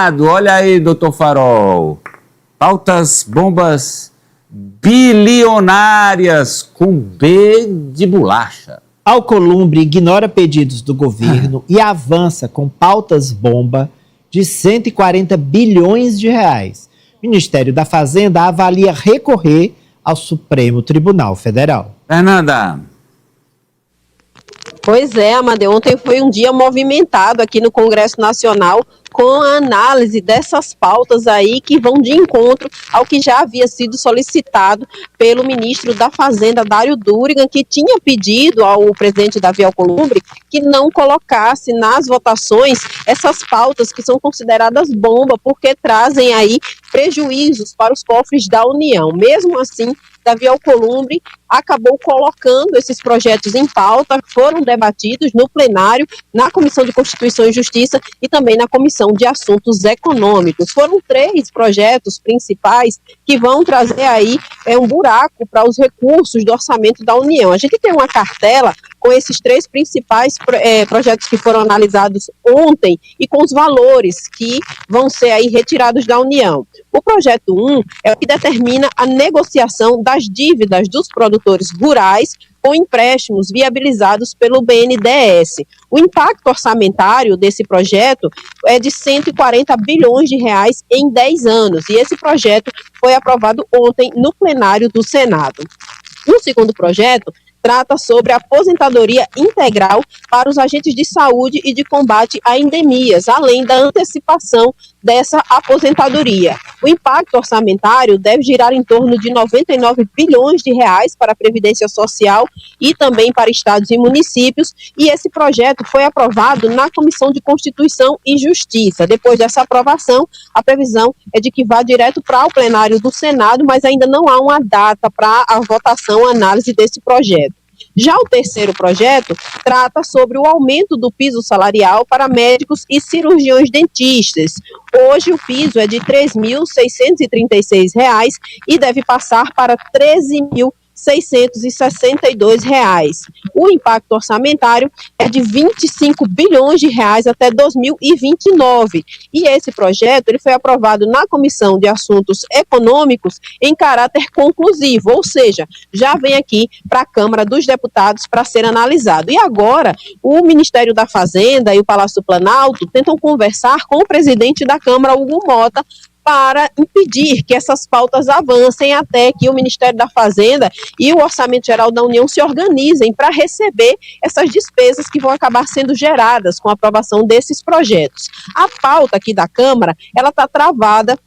Olha aí, doutor Farol. Pautas bombas bilionárias com B de bolacha. Alcolumbre ignora pedidos do governo e avança com pautas bomba de 140 bilhões de reais. O Ministério da Fazenda avalia recorrer ao Supremo Tribunal Federal. Fernanda. Pois é, Amadeu, ontem foi um dia movimentado aqui no Congresso Nacional com a análise dessas pautas aí que vão de encontro ao que já havia sido solicitado pelo ministro da Fazenda, Dário Durigan, que tinha pedido ao presidente Davi Alcolumbre que não colocasse nas votações essas pautas que são consideradas bomba, porque trazem aí prejuízos para os cofres da União. Mesmo assim, Davi Alcolumbre acabou colocando esses projetos em pauta, foram debatidos no plenário, na Comissão de Constituição e Justiça e também na Comissão de Assuntos Econômicos. Foram 3 projetos principais que vão trazer aí um buraco para os recursos do orçamento da União. A gente tem uma cartela com esses 3 principais projetos que foram analisados ontem e com os valores que vão ser aí retirados da União. O projeto 1 é o que determina a negociação das dívidas dos produtores rurais com empréstimos viabilizados pelo BNDES. O impacto orçamentário desse projeto é de 140 bilhões de reais em 10 anos, e esse projeto foi aprovado ontem no plenário do Senado. O segundo projeto trata sobre a aposentadoria integral para os agentes de saúde e de combate a endemias, além da antecipação dessa aposentadoria. O impacto orçamentário deve girar em torno de 99 bilhões de reais para a Previdência Social e também para estados e municípios, e esse projeto foi aprovado na Comissão de Constituição e Justiça. Depois dessa aprovação, a previsão é de que vá direto para o plenário do Senado, mas ainda não há uma data para a votação, a análise desse projeto. Já o terceiro projeto trata sobre o aumento do piso salarial para médicos e cirurgiões dentistas. Hoje o piso é de R$ 3.636 e deve passar para R$ 13.662. O impacto orçamentário é de 25 bilhões de reais até 2029. E esse projeto ele foi aprovado na Comissão de Assuntos Econômicos em caráter conclusivo, ou seja, já vem aqui para a Câmara dos Deputados para ser analisado. E agora, o Ministério da Fazenda e o Palácio do Planalto tentam conversar com o presidente da Câmara, Hugo Mota, para impedir que essas pautas avancem até que o Ministério da Fazenda e o Orçamento Geral da União se organizem para receber essas despesas que vão acabar sendo geradas com a aprovação desses projetos. A pauta aqui da Câmara, ela está travada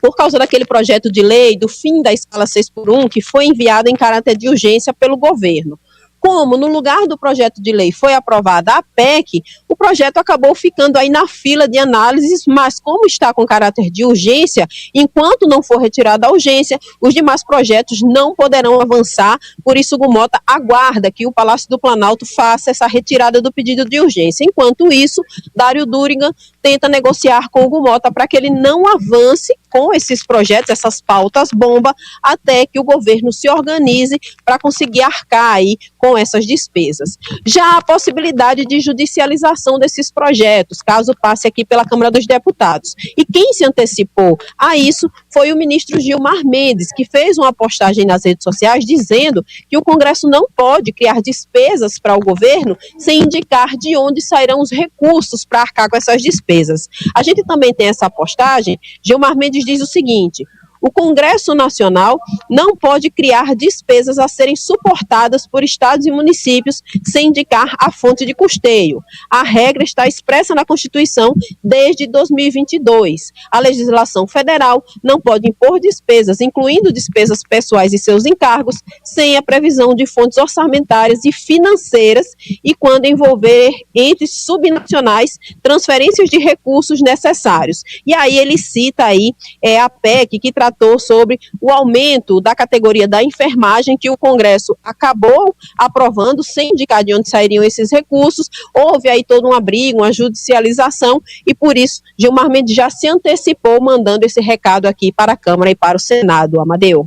por causa daquele projeto de lei do fim da escala 6x1, que foi enviado em caráter de urgência pelo governo. Como no lugar do projeto de lei foi aprovada a PEC, o projeto acabou ficando aí na fila de análises, mas como está com caráter de urgência, enquanto não for retirada a urgência, os demais projetos não poderão avançar, por isso o Gumota aguarda que o Palácio do Planalto faça essa retirada do pedido de urgência. Enquanto isso, Dário Durigan tenta negociar com o Gumota para que ele não avance com esses projetos, essas pautas bomba, até que o governo se organize para conseguir arcar aí com essas despesas. Já a possibilidade de judicialização desses projetos, caso passe aqui pela Câmara dos Deputados. E quem se antecipou a isso foi o ministro Gilmar Mendes, que fez uma postagem nas redes sociais dizendo que o Congresso não pode criar despesas para o governo sem indicar de onde sairão os recursos para arcar com essas despesas. A gente também tem essa postagem. Gilmar Mendes diz o seguinte: o Congresso Nacional não pode criar despesas a serem suportadas por estados e municípios sem indicar a fonte de custeio. A regra está expressa na Constituição desde 2022. A legislação federal não pode impor despesas, incluindo despesas pessoais e seus encargos, sem a previsão de fontes orçamentárias e financeiras e quando envolver entes subnacionais transferências de recursos necessários. E aí ele cita aí a PEC, que tratou sobre o aumento da categoria da enfermagem, que o Congresso acabou aprovando sem indicar de onde sairiam esses recursos. Houve aí todo um abrigo, uma judicialização, e por isso Gilmar Mendes já se antecipou mandando esse recado aqui para a Câmara e para o Senado. Amadeu.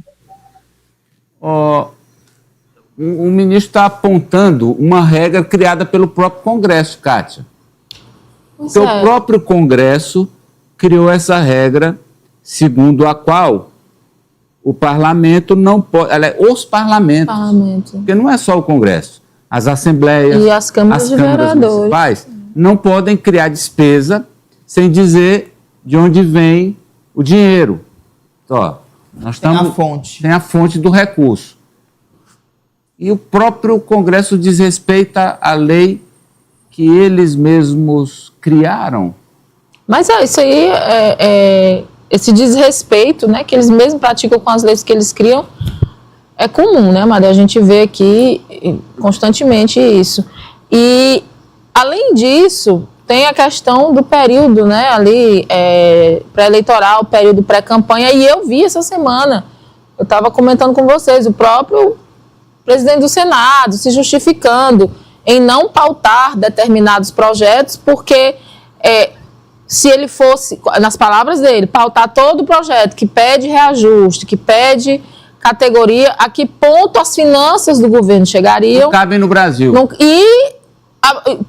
O ministro está apontando uma regra criada pelo próprio Congresso, Kátia. Então, o próprio Congresso criou essa regra segundo a qual o parlamento não pode... os parlamentos, porque não é só o Congresso, as assembleias, e as câmaras municipais não podem criar despesa sem dizer de onde vem o dinheiro. Então, nós tem estamos... Tem a fonte do recurso. E o próprio Congresso desrespeita a lei que eles mesmos criaram. Mas isso aí, esse desrespeito, né, que eles mesmos praticam com as leis que eles criam, é comum, né, Maria? A gente vê aqui constantemente isso. E, além disso, tem a questão do período, né, ali, pré-eleitoral, período pré-campanha, e eu vi essa semana, eu estava comentando com vocês, o próprio presidente do Senado se justificando em não pautar determinados projetos, porque se ele fosse, nas palavras dele, pautar todo o projeto que pede reajuste, que pede categoria, a que ponto as finanças do governo chegariam? Não cabem no Brasil.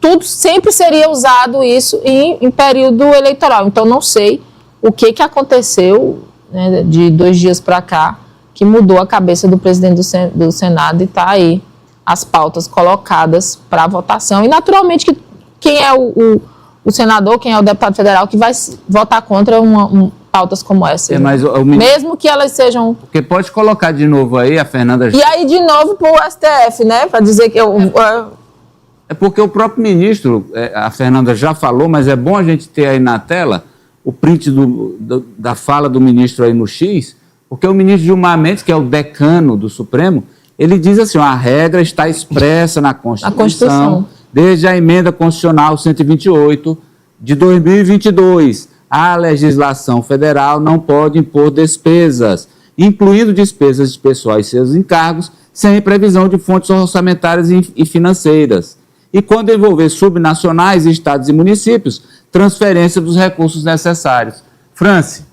Tudo sempre seria usado isso em período eleitoral. Então, não sei o que aconteceu, né, de 2 dias para cá, que mudou a cabeça do presidente do Senado, e está aí as pautas colocadas para votação. E, naturalmente, quem é o senador, quem é o deputado federal que vai votar contra pautas como essa? Mas mesmo que elas sejam... Porque pode colocar de novo aí, a Fernanda... E aí, de novo, para o STF, né? Para dizer que... É porque o próprio ministro, a Fernanda já falou, mas é bom a gente ter aí na tela o print da fala do ministro aí no X, porque o ministro Gilmar Mendes, que é o decano do Supremo, ele diz assim, a regra está expressa na Constituição, desde a emenda constitucional 128 de 2022. A legislação federal não pode impor despesas, incluindo despesas de pessoal e seus encargos, sem previsão de fontes orçamentárias e financeiras. E quando envolver subnacionais, estados e municípios, transferência dos recursos necessários. Franci.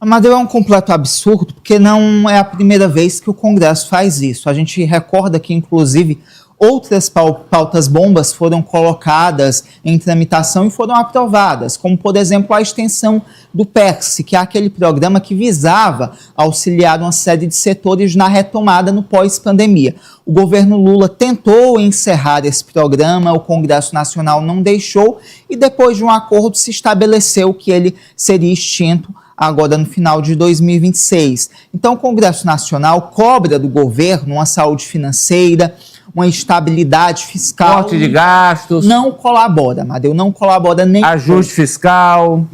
Amadeu, é um completo absurdo, porque não é a primeira vez que o Congresso faz isso. A gente recorda que, inclusive, outras pautas bombas foram colocadas em tramitação e foram aprovadas, como, por exemplo, a extensão do PERSE, que é aquele programa que visava auxiliar uma série de setores na retomada no pós-pandemia. O governo Lula tentou encerrar esse programa, o Congresso Nacional não deixou, e depois de um acordo se estabeleceu que ele seria extinto agora no final de 2026. Então, o Congresso Nacional cobra do governo uma saúde financeira, uma estabilidade fiscal. Corte de gastos. Não colabora, Amadeu, não colabora nem... Ajuste fiscal.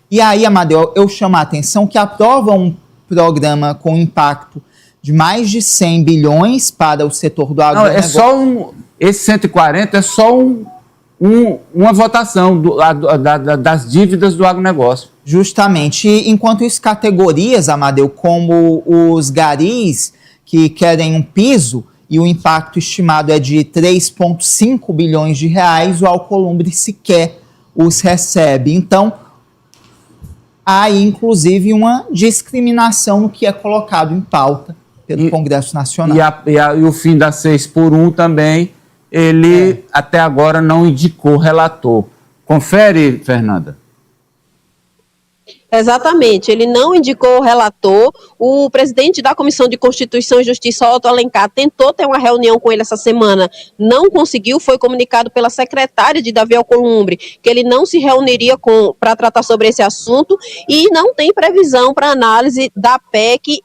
E aí, Amadeu, eu chamo a atenção que aprova um programa com impacto de mais de 100 bilhões para o setor do agronegócio. Não, esse 140 é só uma votação das dívidas do agronegócio. Justamente. E, enquanto isso, categorias, Amadeu, como os garis, que querem um piso, e o impacto estimado é de 3,5 bilhões de reais, o Alcolumbre sequer os recebe. Então, há aí, inclusive, uma discriminação no que é colocado em pauta pelo Congresso Nacional. E o fim da 6x1 também, ele até agora não indicou relator. Confere, Fernanda. Exatamente, ele não indicou o relator. O presidente da Comissão de Constituição e Justiça, Otto Alencar, tentou ter uma reunião com ele essa semana, não conseguiu. Foi comunicado pela secretária de Davi Alcolumbre que ele não se reuniria para tratar sobre esse assunto, e não tem previsão para análise da PEC.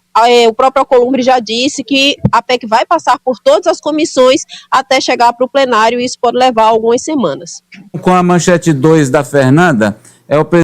O próprio Alcolumbre já disse que a PEC vai passar por todas as comissões até chegar para o plenário, e isso pode levar algumas semanas. Com a manchete 2 da Fernanda, é o